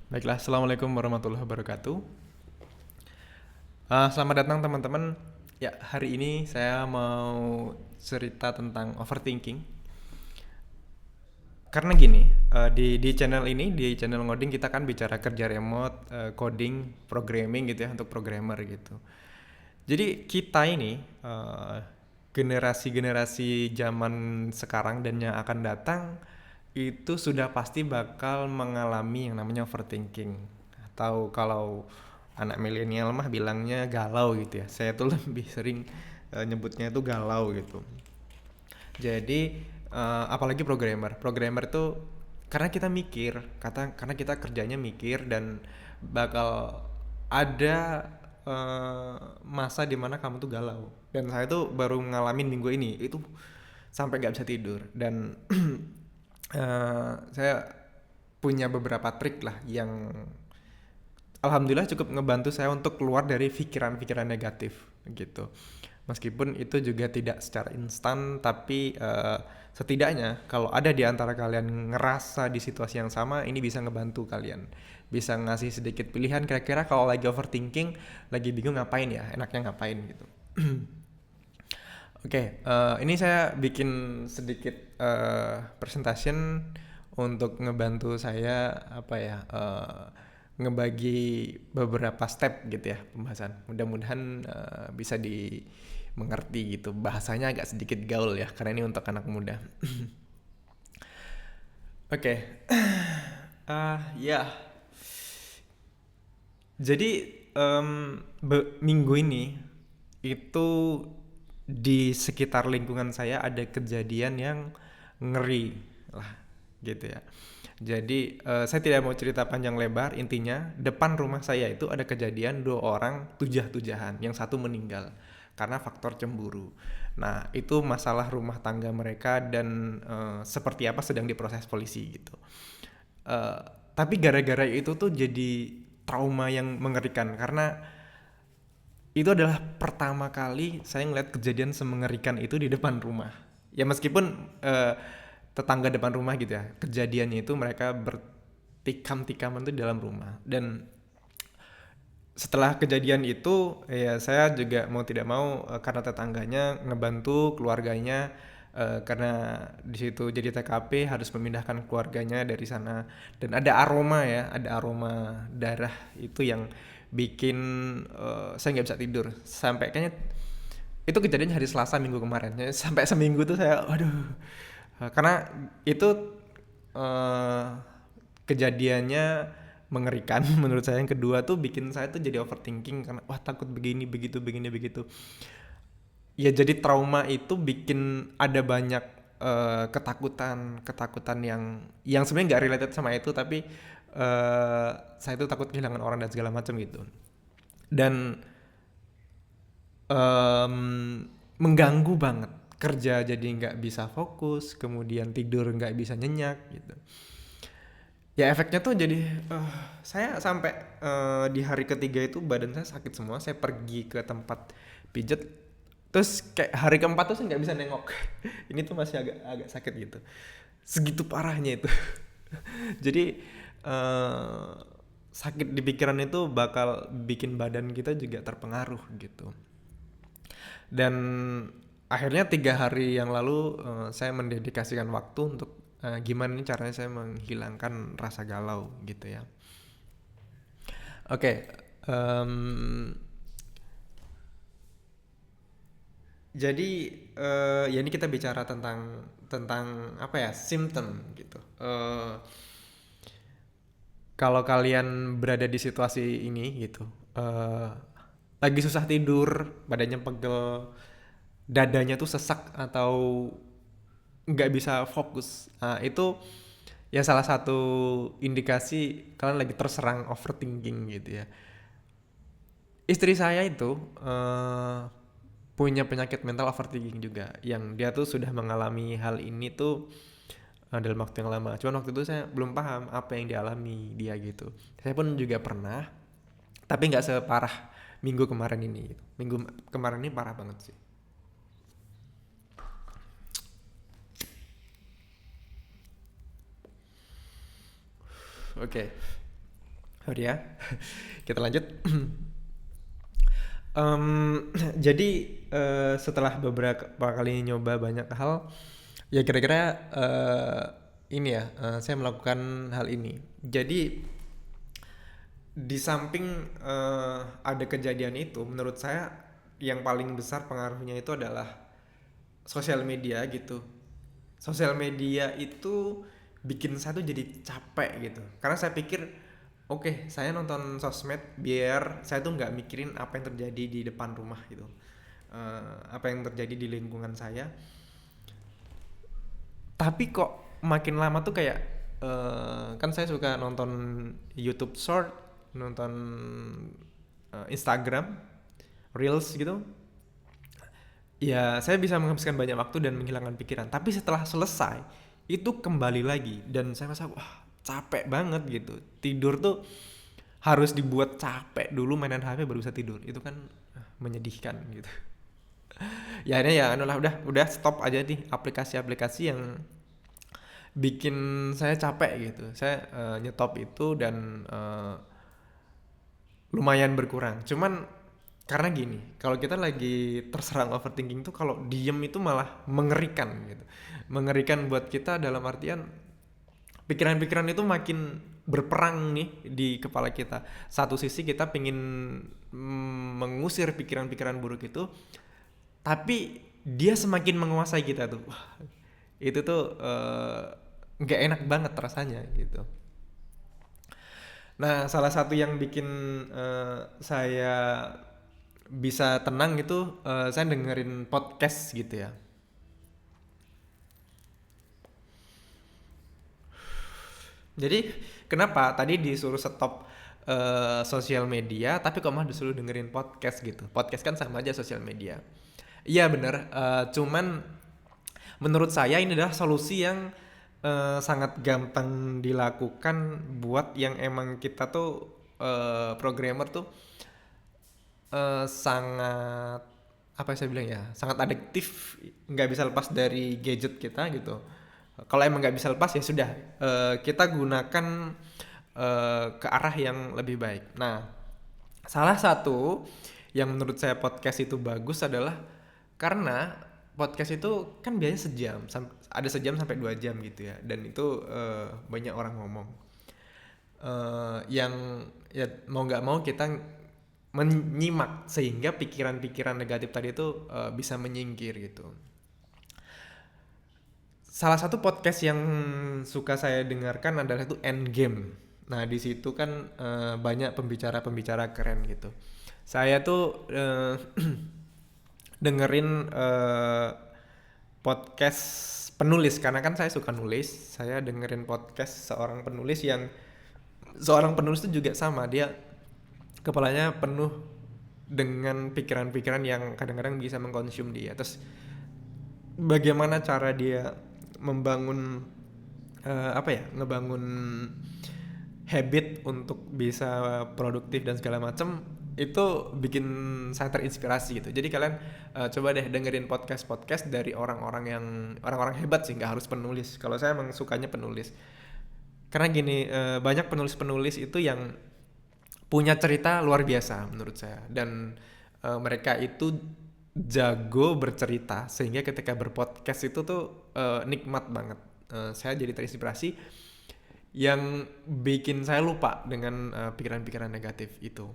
Baiklah, Assalamualaikum warahmatullahi wabarakatuh. Selamat datang teman-teman. Ya, hari ini saya mau cerita tentang overthinking. Karena gini, di channel ini, di channel ngoding kita kan bicara kerja remote, coding, programming gitu ya, untuk programmer gitu. Jadi kita ini, generasi-generasi zaman sekarang dan yang akan datang, itu sudah pasti bakal mengalami yang namanya overthinking. Atau kalau anak milenial mah bilangnya galau gitu ya. Saya tuh lebih sering nyebutnya itu galau gitu. Jadi apalagi programmer. Programmer tuh karena kita mikir, karena kita kerjanya mikir dan bakal ada masa dimana kamu tuh galau. Dan saya tuh baru ngalamin minggu ini itu sampai nggak bisa tidur dan saya punya beberapa trik lah yang alhamdulillah cukup ngebantu saya untuk keluar dari pikiran-pikiran negatif gitu. Meskipun itu juga tidak secara instan, tapi setidaknya kalau ada di antara kalian ngerasa di situasi yang sama, ini bisa ngebantu kalian. Bisa ngasih sedikit pilihan kira-kira kalau lagi overthinking, lagi bingung ngapain ya, enaknya ngapain gitu. Oke, ini saya bikin sedikit presentation untuk ngebantu saya apa ya, ngebagi beberapa step gitu ya pembahasan. Mudah-mudahan bisa dimengerti gitu. Bahasanya agak sedikit gaul ya, karena ini untuk anak muda. Oke, ya. Jadi minggu ini itu di sekitar lingkungan saya ada kejadian yang ngeri lah gitu ya. Jadi saya tidak mau cerita panjang lebar, intinya depan rumah saya itu ada kejadian dua orang tujah-tujahan, yang satu meninggal karena faktor cemburu. Nah itu masalah rumah tangga mereka dan seperti apa sedang diproses polisi gitu. Eh, tapi gara-gara itu tuh jadi trauma yang mengerikan karena itu adalah pertama kali saya ngeliat kejadian semengerikan itu di depan rumah. Ya meskipun tetangga depan rumah gitu ya, kejadiannya itu mereka bertikam-tikaman tuh di dalam rumah. Dan setelah kejadian itu ya saya juga mau tidak mau karena tetangganya ngebantu keluarganya, karena di situ jadi TKP harus memindahkan keluarganya dari sana dan ada aroma ya, ada aroma darah itu yang bikin saya nggak bisa tidur sampai kayaknya itu kejadian hari Selasa minggu kemarin ya, sampai seminggu tuh saya aduh. Karena itu eh, kejadiannya mengerikan menurut saya. Yang kedua tuh bikin saya tuh jadi overthinking karena wah takut begini begitu. Ya jadi trauma itu bikin ada banyak ketakutan ketakutan yang sebenarnya nggak related sama itu, tapi saya tuh takut kehilangan orang dan segala macam gitu. Dan em, mengganggu banget, kerja jadi nggak bisa fokus, kemudian tidur nggak bisa nyenyak gitu. Ya efeknya tuh jadi saya sampai di hari ketiga itu badan saya sakit semua. Saya pergi ke tempat pijet, terus kayak hari keempat tuh saya nggak bisa nengok. Ini tuh masih agak agak sakit gitu, segitu parahnya itu. Jadi eh, sakit di pikiran itu bakal bikin badan kita juga terpengaruh gitu. Dan akhirnya 3 hari yang lalu saya mendedikasikan waktu untuk gimana nih caranya saya menghilangkan rasa galau gitu ya. Oke, em, jadi ya ini kita bicara tentang tentang apa ya, symptom gitu. Kalau kalian berada di situasi ini gitu, eh, lagi susah tidur, badannya pegel, dadanya tuh sesak atau nggak bisa fokus, nah, itu ya salah satu indikasi kalian lagi terserang overthinking gitu ya. Istri saya itu punya penyakit mental overthinking juga, yang dia tuh sudah mengalami hal ini tuh dalam waktu yang lama. Cuman waktu itu saya belum paham apa yang dialami dia gitu. Saya pun juga pernah, tapi nggak separah minggu kemarin ini gitu. Minggu kemarin ini parah banget sih. Oke. Sorry ya. Kita lanjut. Jadi setelah beberapa kali nyoba banyak hal, ya kira-kira ini ya, saya melakukan hal ini. Jadi di samping ada kejadian itu, menurut saya yang paling besar pengaruhnya itu adalah sosial media gitu. Sosial media itu bikin saya tuh jadi capek gitu. Karena saya pikir, oke, saya nonton sosmed biar saya tuh nggak mikirin apa yang terjadi di depan rumah gitu. Apa yang terjadi di lingkungan saya. Tapi kok makin lama tuh kayak kan saya suka nonton YouTube Short, nonton Instagram Reels gitu. Ya, saya bisa menghabiskan banyak waktu dan menghilangkan pikiran. Tapi setelah selesai, itu kembali lagi dan saya merasa wah, capek banget gitu. Tidur tuh harus dibuat capek dulu mainan HP baru bisa tidur. Itu kan menyedihkan gitu. Ya ini ya anulah udah stop aja nih aplikasi-aplikasi yang bikin saya capek gitu. Saya nyetop itu dan lumayan berkurang. Cuman karena gini, kalau kita lagi terserang overthinking tuh kalau diem itu malah mengerikan gitu. Mengerikan buat kita dalam artian pikiran-pikiran itu makin berperang nih di kepala kita. Satu sisi kita pingin mengusir pikiran-pikiran buruk itu, tapi dia semakin menguasai kita tuh. Wah, itu tuh nggak enak banget rasanya gitu. Nah, salah satu yang bikin saya bisa tenang itu saya dengerin podcast gitu ya. Jadi kenapa tadi disuruh stop sosial media, tapi kok malah disuruh dengerin podcast gitu? Podcast kan sama aja sosial media. Iya bener, cuman menurut saya ini adalah solusi yang sangat gampang dilakukan buat yang emang kita tuh programmer tuh sangat apa ya saya bilang ya, sangat adiktif, nggak bisa lepas dari gadget kita gitu. Kalau emang nggak bisa lepas ya sudah, kita gunakan ke arah yang lebih baik. Nah, salah satu yang menurut saya podcast itu bagus adalah karena podcast itu kan biasanya sejam, ada sejam sampai 2 jam gitu ya, dan itu banyak orang ngomong. Yang ya mau nggak mau kita menyimak sehingga pikiran-pikiran negatif tadi itu bisa menyingkir gitu. Salah satu podcast yang suka saya dengarkan adalah itu Endgame. Nah, di situ kan banyak pembicara-pembicara keren gitu. Saya tuh dengerin podcast penulis karena kan saya suka nulis. Saya dengerin podcast seorang penulis itu juga sama, dia kepalanya penuh dengan pikiran-pikiran yang kadang-kadang bisa mengkonsum dia. Terus bagaimana cara dia membangun ngebangun habit untuk bisa produktif dan segala macam, itu bikin saya terinspirasi gitu. Jadi kalian coba deh dengerin podcast dari orang-orang hebat sih, nggak harus penulis. Kalau saya emang sukanya penulis karena gini, banyak penulis-penulis itu yang punya cerita luar biasa menurut saya, dan mereka itu jago bercerita sehingga ketika berpodcast itu tuh nikmat banget. Saya jadi terinspirasi yang bikin saya lupa dengan pikiran-pikiran negatif itu.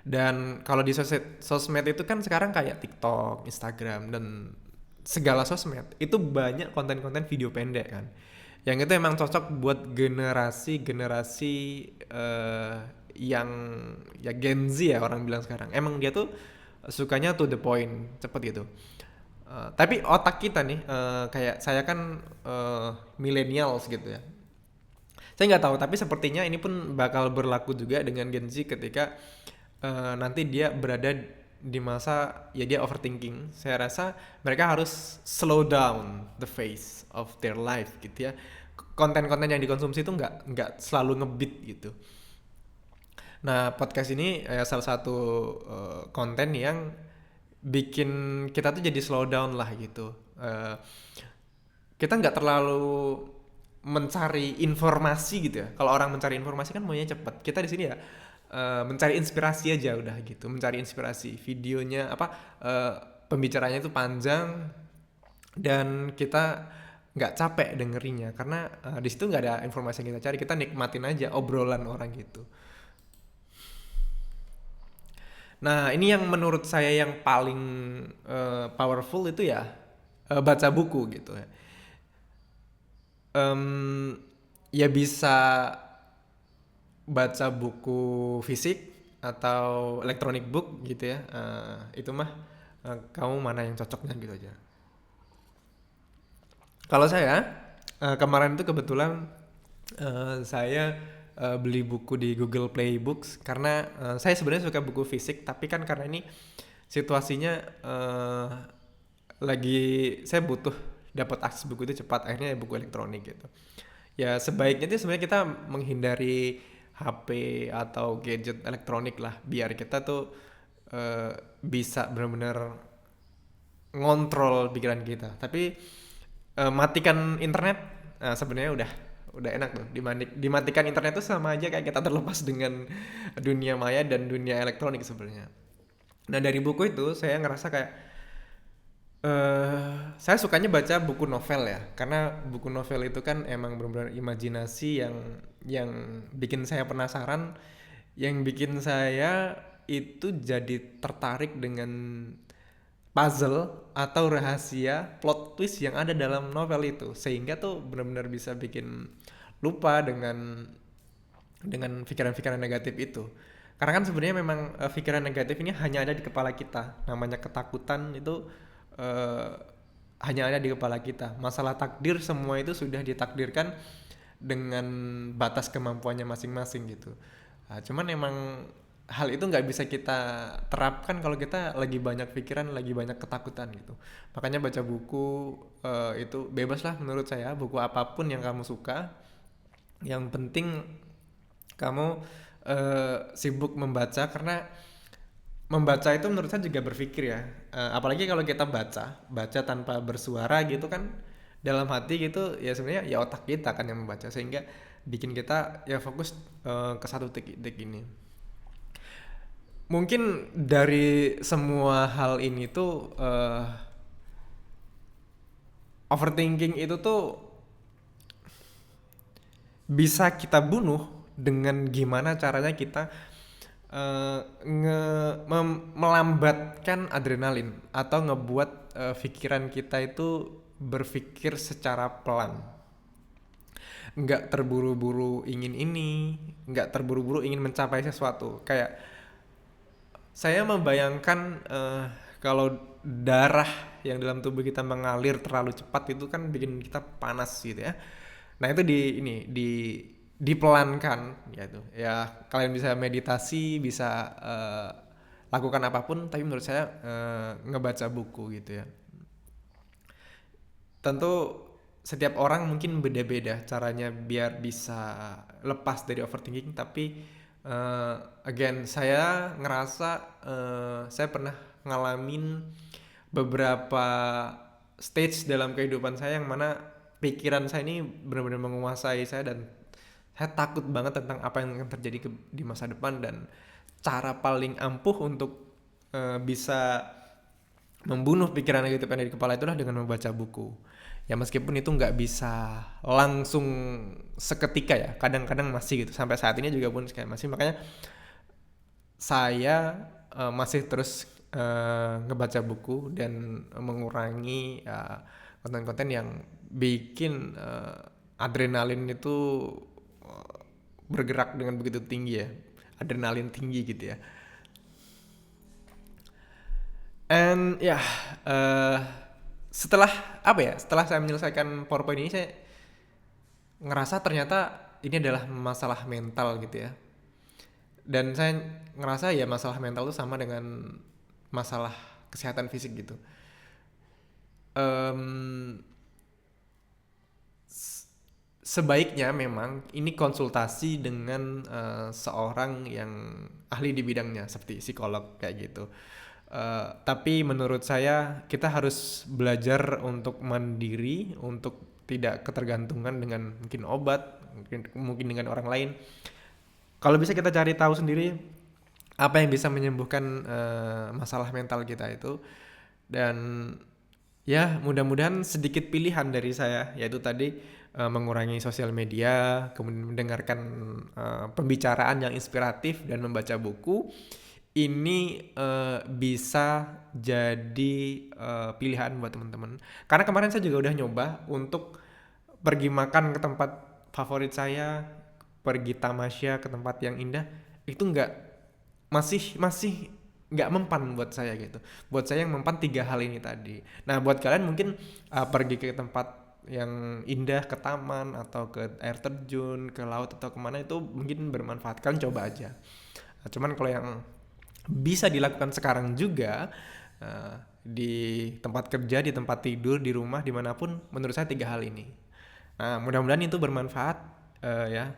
Dan kalau di sosmed itu kan sekarang kayak TikTok, Instagram, dan segala sosmed itu banyak konten-konten video pendek kan. Yang itu emang cocok buat generasi-generasi yang ya Gen Z ya orang bilang sekarang. Emang dia tuh sukanya to the point, cepet gitu. Tapi otak kita nih, kayak saya kan millennials gitu ya. Saya nggak tahu, tapi sepertinya ini pun bakal berlaku juga dengan Gen Z ketika nanti dia berada di masa ya dia overthinking. Saya rasa mereka harus slow down the pace of their life gitu ya. Konten-konten yang dikonsumsi itu nggak selalu ngebeat gitu. Nah, podcast ini salah satu konten yang bikin kita tuh jadi slow down lah gitu. Kita nggak terlalu mencari informasi gitu ya. Kalau orang mencari informasi kan maunya cepet. Kita di sini ya mencari inspirasi aja udah gitu. Mencari inspirasi. Videonya apa eh, pembicaranya itu panjang dan kita nggak capek dengerinnya karena di situ nggak ada informasi yang kita cari. Kita nikmatin aja obrolan orang gitu. Nah, ini yang menurut saya yang paling powerful itu ya baca buku gitu ya. Em, Ya bisa baca buku fisik atau electronic book gitu ya. Itu mah kamu mana yang cocoknya gitu aja. Kalau saya kemarin itu kebetulan saya beli buku di Google Play Books karena saya sebenarnya suka buku fisik tapi kan karena ini situasinya lagi saya butuh dapat akses buku itu cepat akhirnya ya buku elektronik gitu. Ya sebaiknya itu sebenarnya kita menghindari HP atau gadget elektronik lah biar kita tuh bisa benar-benar ngontrol pikiran kita. Tapi matikan internet sebenarnya udah enak tuh. Dimatikan internet tuh sama aja kayak kita terlepas dengan dunia maya dan dunia elektronik sebenarnya. Nah dari buku itu saya ngerasa kayak saya sukanya baca buku novel ya, karena buku novel itu kan emang benar-benar imajinasi yang bikin saya penasaran, yang bikin saya itu jadi tertarik dengan puzzle atau rahasia plot twist yang ada dalam novel itu, sehingga tuh benar-benar bisa bikin lupa dengan pikiran-pikiran negatif itu. Karena kan sebenarnya memang pikiran negatif ini hanya ada di kepala kita. Namanya ketakutan itu eh, hanya ada di kepala kita. Masalah takdir semua itu sudah ditakdirkan dengan batas kemampuannya masing-masing gitu. Nah, cuman emang hal itu nggak bisa kita terapkan kalau kita lagi banyak pikiran, lagi banyak ketakutan gitu. Makanya baca buku itu bebas lah menurut saya, buku apapun yang kamu suka. Yang penting kamu sibuk membaca karena membaca itu menurut saya juga berpikir ya. Apalagi kalau kita baca tanpa bersuara gitu kan dalam hati gitu ya sebenarnya ya otak kita kan yang membaca sehingga bikin kita ya fokus ke satu titik ini. Mungkin dari semua hal ini tuh overthinking itu tuh bisa kita bunuh dengan gimana caranya kita melambatkan adrenalin atau ngebuat pikiran kita itu berpikir secara pelan, nggak terburu-buru ingin ini, nggak terburu-buru ingin mencapai sesuatu. Kayak saya membayangkan kalau darah yang dalam tubuh kita mengalir terlalu cepat itu kan bikin kita panas gitu ya. Nah itu dipelankan gitu. Ya kalian bisa meditasi, bisa lakukan apapun, tapi menurut saya ngebaca buku gitu ya. Tentu setiap orang mungkin beda-beda caranya biar bisa lepas dari overthinking, tapi again saya ngerasa saya pernah ngalamin beberapa stage dalam kehidupan saya yang mana pikiran saya ini benar-benar menguasai saya dan saya takut banget tentang apa yang akan terjadi di masa depan dan cara paling ampuh untuk bisa membunuh pikiran negatif yang ada di kepala itulah dengan membaca buku. Ya meskipun itu nggak bisa langsung seketika ya, kadang-kadang masih gitu. Sampai saat ini juga pun kayak masih, makanya saya masih terus ngebaca buku dan mengurangi konten-konten yang bikin adrenalin itu bergerak dengan begitu tinggi ya, adrenalin tinggi gitu ya. And ya eh, setelah apa ya, setelah saya menyelesaikan PowerPoint ini saya ngerasa ternyata ini adalah masalah mental gitu ya. Dan saya ngerasa ya masalah mental itu sama dengan masalah kesehatan fisik gitu. Em, Sebaiknya memang ini konsultasi dengan seorang yang ahli di bidangnya seperti psikolog kayak gitu. Tapi menurut saya kita harus belajar untuk mandiri, untuk tidak ketergantungan dengan mungkin obat, mungkin dengan orang lain. Kalau bisa kita cari tahu sendiri apa yang bisa menyembuhkan masalah mental kita itu. Dan ya mudah-mudahan sedikit pilihan dari saya, yaitu tadi mengurangi sosial media, kemudian mendengarkan pembicaraan yang inspiratif dan membaca buku. Ini bisa jadi pilihan buat teman-teman. Karena kemarin saya juga udah nyoba untuk pergi makan ke tempat favorit saya, pergi tamasya ke tempat yang indah, itu nggak, masih nggak mempan buat saya gitu. Buat saya yang mempan tiga hal ini tadi. Nah buat kalian mungkin pergi ke tempat yang indah, ke taman atau ke air terjun, ke laut atau kemana, itu mungkin bermanfaat. Kalian coba aja. Nah, cuman kalau yang bisa dilakukan sekarang juga, di tempat kerja, di tempat tidur, di rumah, dimanapun, menurut saya tiga hal ini. Nah mudah-mudahan itu bermanfaat ya.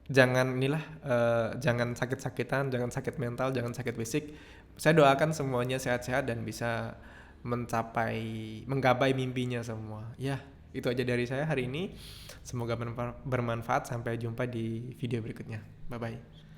Jangan inilah, jangan sakit-sakitan, jangan sakit mental, jangan sakit fisik. Saya doakan semuanya sehat-sehat dan bisa menggapai mimpinya semua. Ya, itu aja dari saya hari ini. Semoga bermanfaat. Sampai jumpa di video berikutnya. Bye bye.